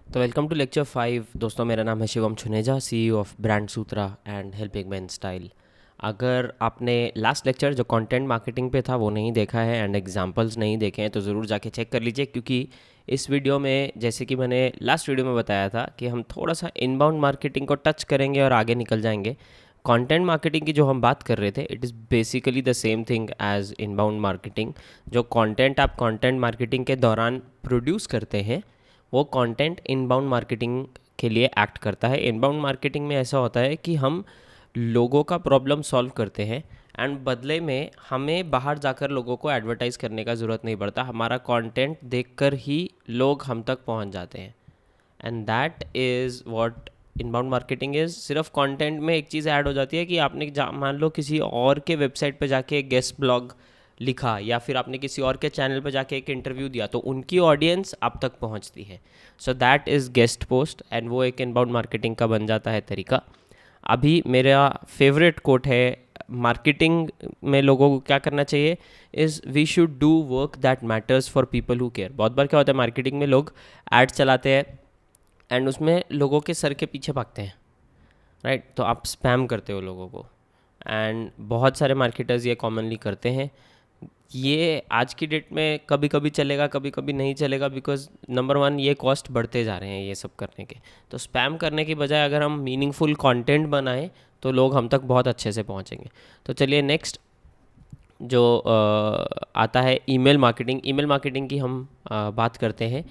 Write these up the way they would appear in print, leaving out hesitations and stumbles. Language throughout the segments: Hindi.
तो वेलकम टू लेक्चर 5 दोस्तों। मेरा नाम है Shivam Chhuneja, CEO of Brand Sutra and helping man style. अगर आपने लास्ट लेक्चर जो कंटेंट मार्केटिंग पे था वो नहीं देखा है एंड एग्जांपल्स नहीं देखे हैं तो ज़रूर जाके चेक कर लीजिए, क्योंकि इस वीडियो में जैसे कि मैंने लास्ट वीडियो में बताया था कि हम थोड़ा सा इनबाउंड मार्केटिंग को टच करेंगे और आगे निकल जाएंगे। कंटेंट मार्केटिंग की जो हम बात कर रहे थे, it is basically the same thing as inbound marketing. जो कंटेंट आप कंटेंट मार्केटिंग के दौरान प्रोड्यूस करते हैं वो कंटेंट इनबाउंड मार्केटिंग के लिए एक्ट करता है। इनबाउंड मार्केटिंग में ऐसा होता है कि हम लोगों का प्रॉब्लम सॉल्व करते हैं एंड बदले में हमें बाहर जाकर लोगों को एडवर्टाइज करने का ज़रूरत नहीं पड़ता। हमारा कंटेंट देखकर ही लोग हम तक पहुंच जाते हैं and that is what inbound marketing is. सिर्फ कंटेंट में एक चीज़ ऐड हो जाती है कि आपने मान लो किसी और के वेबसाइट पे जाके एक गेस्ट ब्लॉग लिखा या फिर आपने किसी और के चैनल पे जाके एक इंटरव्यू दिया तो उनकी ऑडियंस आप तक पहुंचती है। So that is guest post and वो एक इनबाउंड मार्केटिंग का बन जाता है तरीका। अभी मेरा फेवरेट कोट है मार्केटिंग में लोगों को क्या करना चाहिए is we should do work that matters for people who care. बहुत बार क्या होता है मार्केटिंग में लोग एड चलाते हैं एंड उसमें लोगों के सर के पीछे भागते हैं, राइट? तो आप स्पैम करते हो लोगों को एंड बहुत सारे मार्केटर्स ये कॉमनली करते हैं। ये आज की डेट में कभी कभी चलेगा, कभी कभी नहीं चलेगा, बिकॉज नंबर वन ये कॉस्ट बढ़ते जा रहे हैं ये सब करने के। तो स्पैम करने की बजाय अगर हम मीनिंगफुल कंटेंट बनाएं तो लोग हम तक बहुत अच्छे से पहुंचेंगे। तो चलिए नेक्स्ट जो आता है ईमेल मार्केटिंग। ईमेल मार्केटिंग की हम बात करते हैं।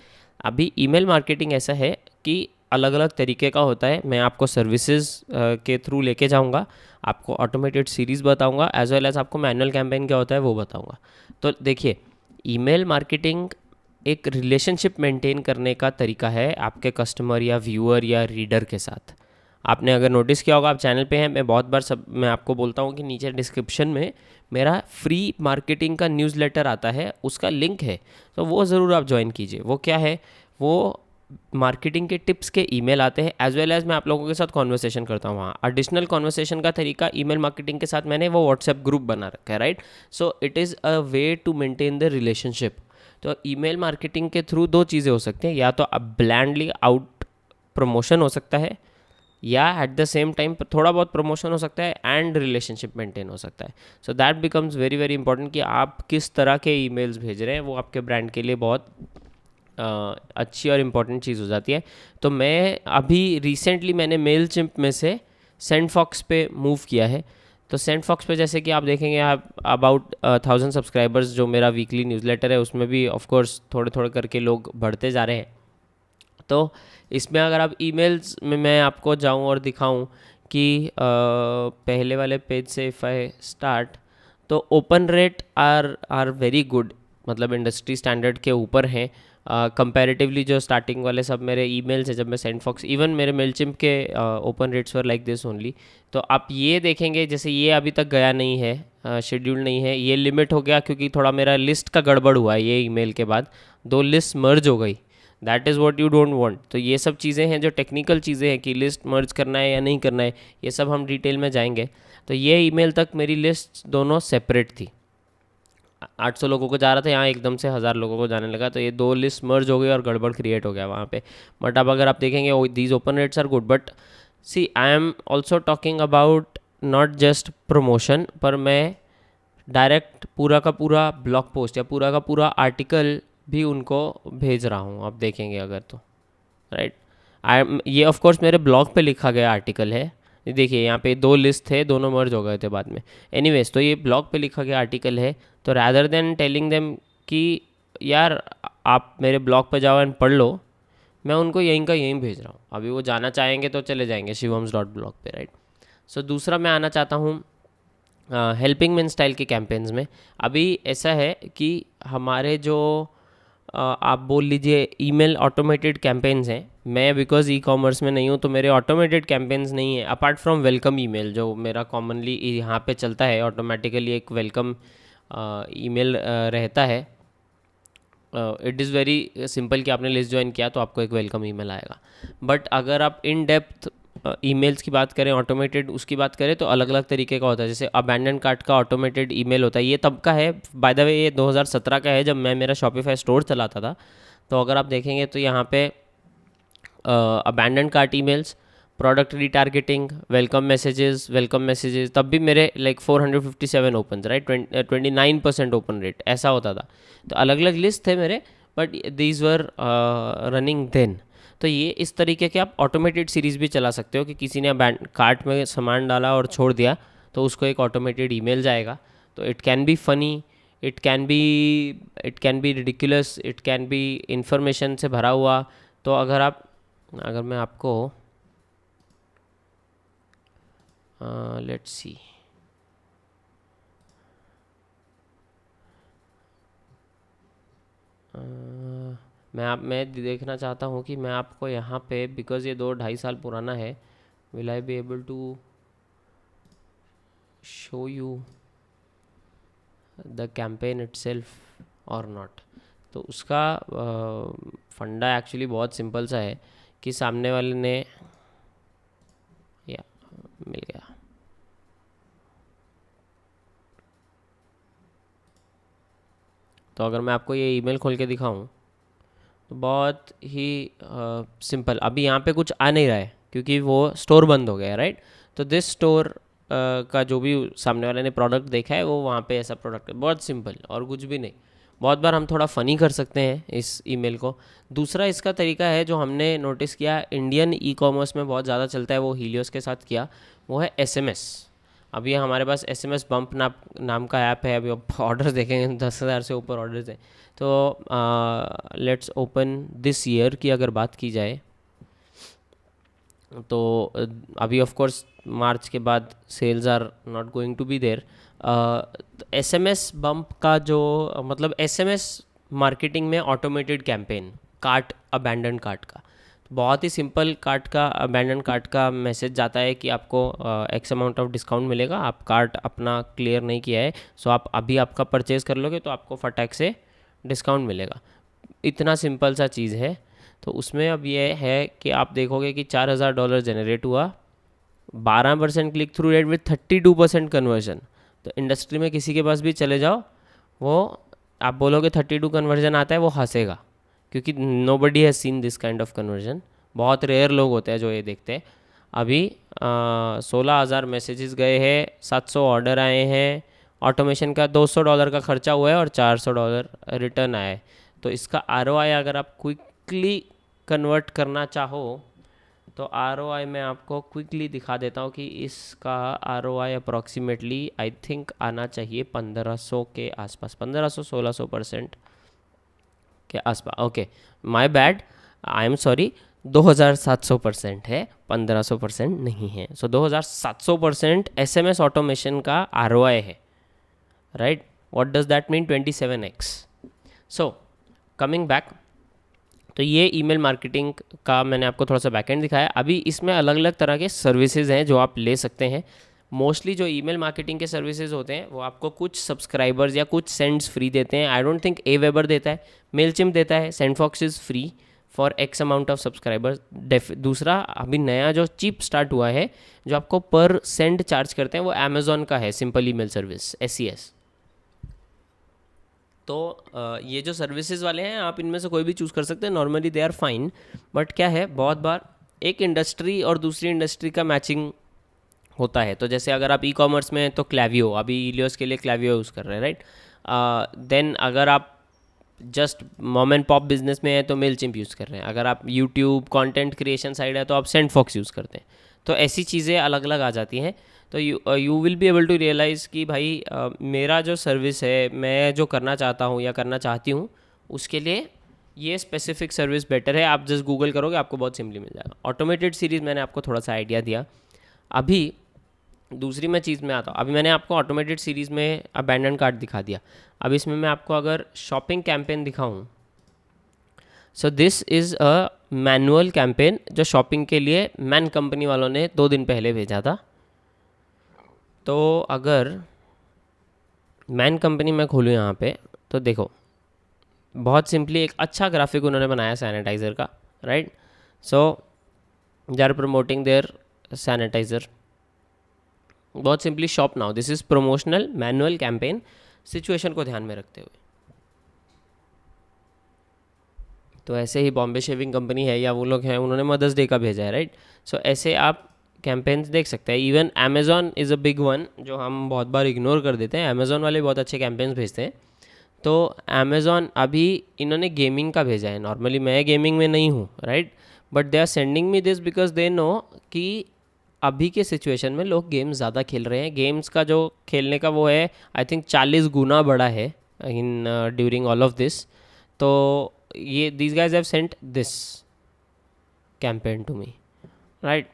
अभी ईमेल मार्केटिंग ऐसा है कि अलग अलग तरीके का होता है। मैं आपको सर्विसेज के थ्रू लेके जाऊंगा, आपको ऑटोमेटेड सीरीज़ बताऊंगा, एज वेल एज आपको मैनुअल कैंपेन क्या होता है वो बताऊंगा। तो देखिए, ईमेल मार्केटिंग एक रिलेशनशिप मेंटेन करने का तरीका है आपके कस्टमर या व्यूअर या रीडर के साथ। आपने अगर नोटिस किया होगा, आप चैनल पे हैं, मैं बहुत बार मैं आपको बोलता हूँ कि नीचे डिस्क्रिप्शन में मेरा फ्री मार्केटिंग का न्यूज़लेटर आता है, उसका लिंक है, तो वो ज़रूर आप ज्वाइन कीजिए। वो क्या है, वो मार्केटिंग के टिप्स के ईमेल आते हैं, एज वेल एज मैं आप लोगों के साथ कॉन्वर्सेशन करता हूँ वहाँ। एडिशनल कॉन्वर्सेशन का तरीका ईमेल मार्केटिंग के साथ मैंने वो व्हाट्सएप ग्रुप बना रखा है, right? So it is a way to maintain the relationship. तो ईमेल मार्केटिंग के थ्रू दो चीज़ें हो सकती हैं, या तो अब ब्लैंडली आउट प्रमोशन हो सकता है या एट द सेम टाइम थोड़ा बहुत प्रमोशन हो सकता है एंड रिलेशनशिप मेंटेन हो सकता है। So that becomes very very important कि आप किस तरह के ईमेल्स भेज रहे हैं, वो आपके ब्रांड के लिए बहुत अच्छी और इम्पॉर्टेंट चीज़ हो जाती है। तो मैं अभी रिसेंटली मैंने मेल चिम्प में से सेंड फॉक्स पे मूव किया है। तो सेंड फॉक्स पे जैसे कि आप देखेंगे, आप अबाउट 1000 सब्सक्राइबर्स जो मेरा वीकली न्यूज़लेटर है उसमें भी ऑफ कोर्स थोड़े थोड़े करके लोग बढ़ते जा रहे हैं। तो इसमें अगर आप ईमेल्स में मैं आपको जाऊं और दिखाऊं कि पहले वाले पेज से इफ़ आई स्टार्ट, तो open rate are very good, मतलब इंडस्ट्री स्टैंडर्ड के ऊपर हैं कंपैरेटिवली। जो स्टार्टिंग वाले सब मेरे ईमेल्स है जब मैं सेंड फॉक्स, इवन मेरे मेलचिम्प के open rates were like this only. तो आप ये देखेंगे जैसे ये अभी तक गया नहीं है, शेड्यूल नहीं है, ये लिमिट हो गया क्योंकि थोड़ा मेरा लिस्ट का गड़बड़ हुआ है। ये ईमेल के बाद दो लिस्ट मर्ज हो गई, that is what you don't want. तो ये सब चीज़ें हैं जो टेक्निकल चीज़ें हैं कि लिस्ट मर्ज करना है या नहीं करना है, ये सब हम डिटेल में जाएंगे। तो ये ईमेल तक मेरी लिस्ट दोनों सेपरेट थी, 800 लोगों को जा रहा था, यहाँ एकदम से 1000 लोगों को जाने लगा। तो ये दो लिस्ट मर्ज हो गई और गड़बड़ क्रिएट हो गया वहाँ पे। बट अब अगर आप देखेंगे these open rates are good, but see I am also talking about not just promotion, पर मैं डायरेक्ट पूरा का पूरा ब्लॉग पोस्ट या पूरा का पूरा आर्टिकल भी उनको भेज रहा हूँ, आप देखेंगे अगर तो, राइट? आई ये ऑफ कोर्स मेरे ब्लॉग पे लिखा गया आर्टिकल है। ये देखिए यहाँ पे दो लिस्ट थे, दोनों मर्ज हो गए थे बाद में। एनीवेज, तो ये ब्लॉग पे लिखा गया आर्टिकल है। तो रैदर देन टेलिंग देम कि यार आप मेरे ब्लॉग पे जाओ एंड पढ़ लो, मैं उनको यहीं का यहीं भेज रहा हूँ। अभी वो जाना चाहेंगे तो चले जाएंगे शिवम्स डॉट ब्लॉग पे, राइट? सो दूसरा मैं आना चाहता हूँ हेल्पिंग मैन स्टाइल के कैंपेन्स में। अभी ऐसा है कि हमारे जो आप बोल लीजिए ईमेल ऑटोमेटेड कैंपेन्स हैं। मैं बिकॉज ई कॉमर्स में नहीं हूँ तो मेरे ऑटोमेटेड कैंपेन्स नहीं है, अपार्ट फ्रॉम वेलकम ईमेल जो मेरा कॉमनली यहाँ पे चलता है ऑटोमेटिकली। एक वेलकम ईमेल रहता है। इट इज़ वेरी सिंपल कि आपने लिस्ट ज्वाइन किया तो आपको एक वेलकम ईमेल आएगा। बट अगर आप इन डेप्थ ईमेल्स की बात करें, ऑटोमेटेड उसकी बात करें, तो अलग अलग तरीके का होता है। जैसे अबैंडन कार्ट का ऑटोमेटेड ईमेल होता है, ये तब का है बाय द वे, ये 2017 का है जब मैं मेरा शॉपिफाई स्टोर चलाता था। तो अगर आप देखेंगे तो यहाँ पे abandon cart emails, product retargeting, welcome messages, तब भी मेरे like 457 open, right, 29% open rate ऐसा होता था। तो अलग अलग लिस्ट थे मेरे, but these were running then. तो ये इस तरीके के आप ऑटोमेटेड सीरीज़ भी चला सकते हो कि किसी ने कार्ट में सामान डाला और छोड़ दिया तो उसको एक ऑटोमेटेड ईमेल जाएगा। तो it can be funny, it can be it can be ridiculous, it can be information से भरा हुआ। तो अगर मैं आपको लेट्स सी, मैं देखना चाहता हूँ कि मैं आपको यहाँ पे, बिकॉज ये 2-2.5 साल पुराना है, will I be able to show you the campaign itself और नॉट। तो उसका फंडा एक्चुअली बहुत सिंपल सा है कि सामने वाले ने, या मिल गया। तो अगर मैं आपको ये ईमेल खोल के दिखाऊं तो बहुत ही सिंपल, अभी यहाँ पे कुछ आ नहीं रहा है क्योंकि वो स्टोर बंद हो गया है, राइट। तो दिस स्टोर का जो भी सामने वाले ने प्रोडक्ट देखा है वो वहाँ पे ऐसा प्रोडक्ट है, बहुत सिंपल और कुछ भी नहीं। बहुत बार हम थोड़ा फ़नी कर सकते हैं इस ईमेल को। दूसरा इसका तरीका है जो हमने नोटिस किया इंडियन ई कॉमर्स में बहुत ज़्यादा चलता है, वो हीलियोस के साथ किया, वो है एसएमएस। अभी हमारे पास एसएमएस बम्प नाम का ऐप है, अभी आप ऑर्डर देखेंगे 10,000 से ऊपर ऑर्डर्स हैं। तो लेट्स ओपन दिस ईयर की अगर बात की जाए तो अभी ऑफ कोर्स मार्च के बाद sales are not going to be there. SMS bump का जो मतलब एसएमएस मार्केटिंग में automated campaign, cart abandon cart का, बहुत ही सिंपल, कार्ट का अबैंडन कार्ट का मैसेज जाता है कि आपको एक्स अमाउंट ऑफ डिस्काउंट मिलेगा, आप कार्ट अपना क्लियर नहीं किया है, सो आप अभी आपका परचेज़ कर लोगे तो आपको फटाक से डिस्काउंट मिलेगा। इतना सिंपल सा चीज़ है। तो उसमें अब ये है कि आप देखोगे कि $4,000 जनरेट हुआ, 12% click through rate with 32% conversion. तो इंडस्ट्री में किसी के पास भी चले जाओ, वो आप बोलोगे 32 कन्वर्जन आता है, वो हंसेगा, क्योंकि nobody has seen this kind of conversion. बहुत रेयर लोग होते हैं जो ये देखते हैं। अभी 16,000 मैसेजेस गए हैं, 700 ऑर्डर आए हैं, ऑटोमेशन का $200 का खर्चा हुआ है और $400 रिटर्न आया है। तो इसका ROI अगर आप क्विकली कन्वर्ट करना चाहो तो ROI मैं आपको क्विकली दिखा देता हूँ कि इसका ROI अप्रॉक्सीमेटली आई थिंक आना चाहिए 1500 के आसपास, 1500-1600% के आसपास। Okay, my bad, I am sorry, 2700% है, 1500% नहीं है। सो 2700% SMS ऑटोमेशन का ROI है, right. What does that mean? 27x। So coming back, तो ये ईमेल मार्केटिंग का मैंने आपको थोड़ा सा बैकएंड दिखाया। अभी इसमें अलग अलग तरह के सर्विसेज हैं जो आप ले सकते हैं। मोस्टली जो ईमेल मार्केटिंग के सर्विसेज होते हैं वो आपको कुछ सब्सक्राइबर्स या कुछ सेंड्स फ्री देते हैं। आई डोंट थिंक Aweber देता है, मेलचिम्प देता है, SendFox is free for X amount of subscribers. दूसरा अभी नया जो चीप स्टार्ट हुआ है जो आपको पर सेंड चार्ज करते हैं वो अमेजोन का है, सिंपल ईमेल सर्विस, SES। तो ये जो सर्विसेज वाले हैं आप इनमें से कोई भी चूज़ कर सकते हैं, normally they are fine. But क्या है, बहुत बार एक इंडस्ट्री और दूसरी इंडस्ट्री का मैचिंग होता है। तो जैसे अगर आप ई कॉमर्स में हैं तो क्लैवियो, अभी इलियोस के लिए क्लैवियो यूज़ कर रहे हैं, राइट। देन अगर आप just mom and pop business में है तो मेलचिम्प यूज़ कर रहे हैं। अगर आप यूट्यूब कंटेंट क्रिएशन साइड है तो आप सेंडफॉक्स यूज़ करते हैं। तो ऐसी चीज़ें अलग अलग आ जाती हैं। तो you will be able to realise कि भाई मेरा जो सर्विस है, मैं जो करना चाहता हूँ या करना चाहती हूँ, उसके लिए ये स्पेसिफिक सर्विस बेटर है। आप जस्ट गूगल करोगे आपको बहुत सिंपली मिल जाएगा। ऑटोमेटेड सीरीज़ मैंने आपको थोड़ा सा आइडिया दिया। अभी दूसरी मैं चीज़ में आता हूँ। अभी मैंने आपको ऑटोमेटेड सीरीज़ में अबैंडन कार्ट दिखा दिया। अब इसमें मैं आपको अगर शॉपिंग कैंपेन दिखाऊँ, so this is a manual campaign जो शॉपिंग के लिए मैन कंपनी वालों ने 2 दिन पहले भेजा था। तो अगर मैन कंपनी में खोलूँ यहाँ पे तो देखो, बहुत सिंपली एक अच्छा ग्राफिक उन्होंने बनाया सैनिटाइज़र का, right. So they are promoting their sanitiser. बहुत simply shop now, this is promotional manual campaign, situation को ध्यान में रखते हुए। तो ऐसे ही बॉम्बे शेविंग कंपनी है या वो लोग हैं, उन्होंने मदर्स डे का भेजा है, राइट? सो ऐसे आप कैंपेन्स देख सकते हैं। Even Amazon is a big one, जो हम बहुत बार इग्नोर कर देते हैं। अमेज़ॉन वाले बहुत अच्छे कैंपेन्स भेजते हैं। तो अमेज़ॉन अभी इन्होंने गेमिंग का भेजा है। नॉर्मली मैं गेमिंग में नहीं हूँ, right, but they are sending me this because they know कि अभी के सिचुएशन में लोग गेम्स ज़्यादा खेल रहे हैं। गेम्स का जो खेलने का वो है, आई थिंक 40 गुना बड़ा है in during all of this. तो ये these guys have sent this campaign to me, right?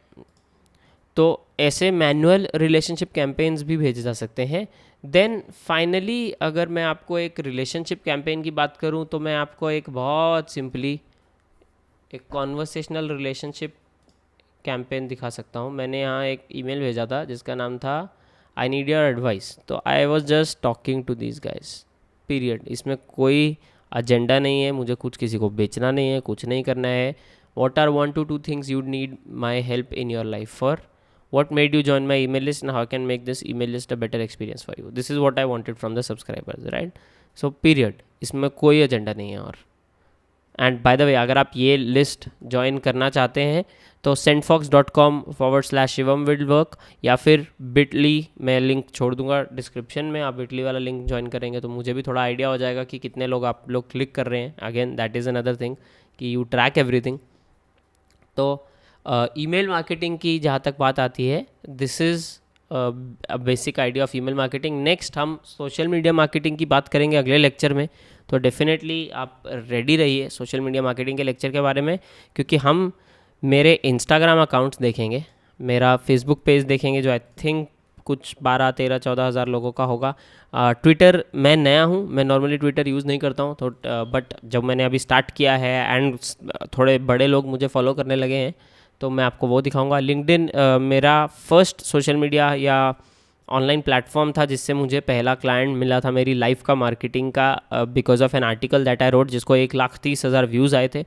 तो ऐसे मैनुअल रिलेशनशिप कैंपेन्स भी भेजे जा सकते हैं। देन फाइनली अगर मैं आपको एक रिलेशनशिप कैंपेन की बात करूं, तो मैं आपको एक बहुत सिंपली एक कॉन्वर्सेशनल रिलेशनशिप कैंपेन दिखा सकता हूं। मैंने यहाँ एक ईमेल भेजा था जिसका नाम था आई नीड योर एडवाइस। तो I was just talking to this guys, period. इसमें कोई एजेंडा नहीं है, मुझे कुछ किसी को बेचना नहीं है, कुछ नहीं करना है। What are 1 to 2 things you'd need my help in your life for? What made you join my email list and how can make this email list a better experience for you? This is what I wanted from the subscribers, right? So period, इसमें कोई एजेंडा नहीं है। और एंड बाय द वे, अगर आप ये लिस्ट ज्वाइन करना चाहते हैं तो sendfox.com/shivam will work, या फिर bitly, मैं लिंक छोड़ दूंगा डिस्क्रिप्शन में। आप bitly वाला लिंक ज्वाइन करेंगे तो मुझे भी थोड़ा आइडिया हो जाएगा कि कितने लोग आप लोग क्लिक कर रहे हैं। Again that is another thing कि यू ट्रैक एवरीथिंग। तो ईमेल मार्केटिंग की जहाँ तक बात आती है, this is basic idea of email marketing. Next हम सोशल मीडिया मार्केटिंग की बात करेंगे अगले लेक्चर में। तो डेफिनेटली आप रेडी रहिए सोशल मीडिया मार्केटिंग के लेक्चर के बारे में, क्योंकि हम मेरे इंस्टाग्राम अकाउंट्स देखेंगे, मेरा फेसबुक पेज देखेंगे जो आई थिंक कुछ 12-13-14 हज़ार लोगों का होगा। ट्विटर मैं नया हूँ, मैं नॉर्मली ट्विटर यूज़ नहीं करता हूँ, तो बट जब मैंने अभी स्टार्ट किया है एंड थोड़े बड़े लोग मुझे फॉलो करने लगे हैं, तो मैं आपको वो दिखाऊंगा। लिंक्डइन मेरा फर्स्ट सोशल मीडिया या ऑनलाइन प्लेटफॉर्म था जिससे मुझे पहला क्लाइंट मिला था मेरी लाइफ का मार्केटिंग का, because of an article that I wrote जिसको 1,30,000 व्यूज़ आए थे।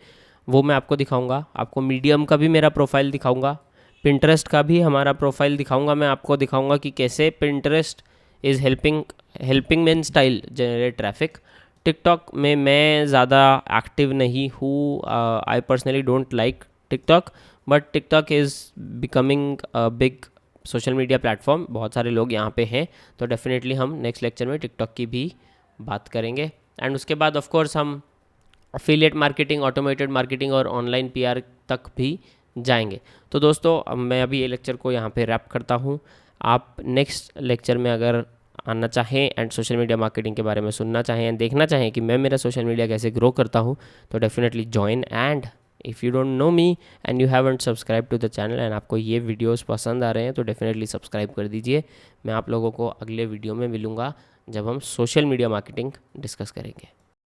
वो मैं आपको दिखाऊंगा। आपको मीडियम का भी मेरा प्रोफाइल दिखाऊंगा, पिंटरेस्ट का भी हमारा प्रोफाइल दिखाऊंगा। मैं आपको दिखाऊंगा कि कैसे Pinterest is helping main style generate traffic. TikTok में मैं ज़्यादा एक्टिव नहीं हूँ, I personally don't like TikTok, but TikTok is becoming a big social media platform. बहुत सारे लोग यहाँ पे हैं, तो डेफिनेटली हम नेक्स्ट लेक्चर में टिकटॉक की भी बात करेंगे। एंड उसके बाद ऑफ कोर्स हम अफिलिएट मार्केटिंग, ऑटोमेटेड मार्केटिंग और ऑनलाइन पीआर तक भी जाएंगे। तो दोस्तों मैं अभी ये लेक्चर को यहाँ पे रैप करता हूँ। आप नेक्स्ट लेक्चर में अगर आना चाहें एंड सोशल मीडिया मार्केटिंग के बारे में सुनना चाहें एंड देखना चाहें कि मैं मेरा सोशल मीडिया कैसे ग्रो करता हूँ, तो definitely join. And if you don't know me and you haven't subscribe to the channel and आपको ये वीडियोस पसंद आ रहे हैं, तो डेफिनेटली सब्सक्राइब कर दीजिए। मैं आप लोगों को अगले वीडियो में मिलूँगा जब हम सोशल मीडिया मार्केटिंग डिस्कस करेंगे।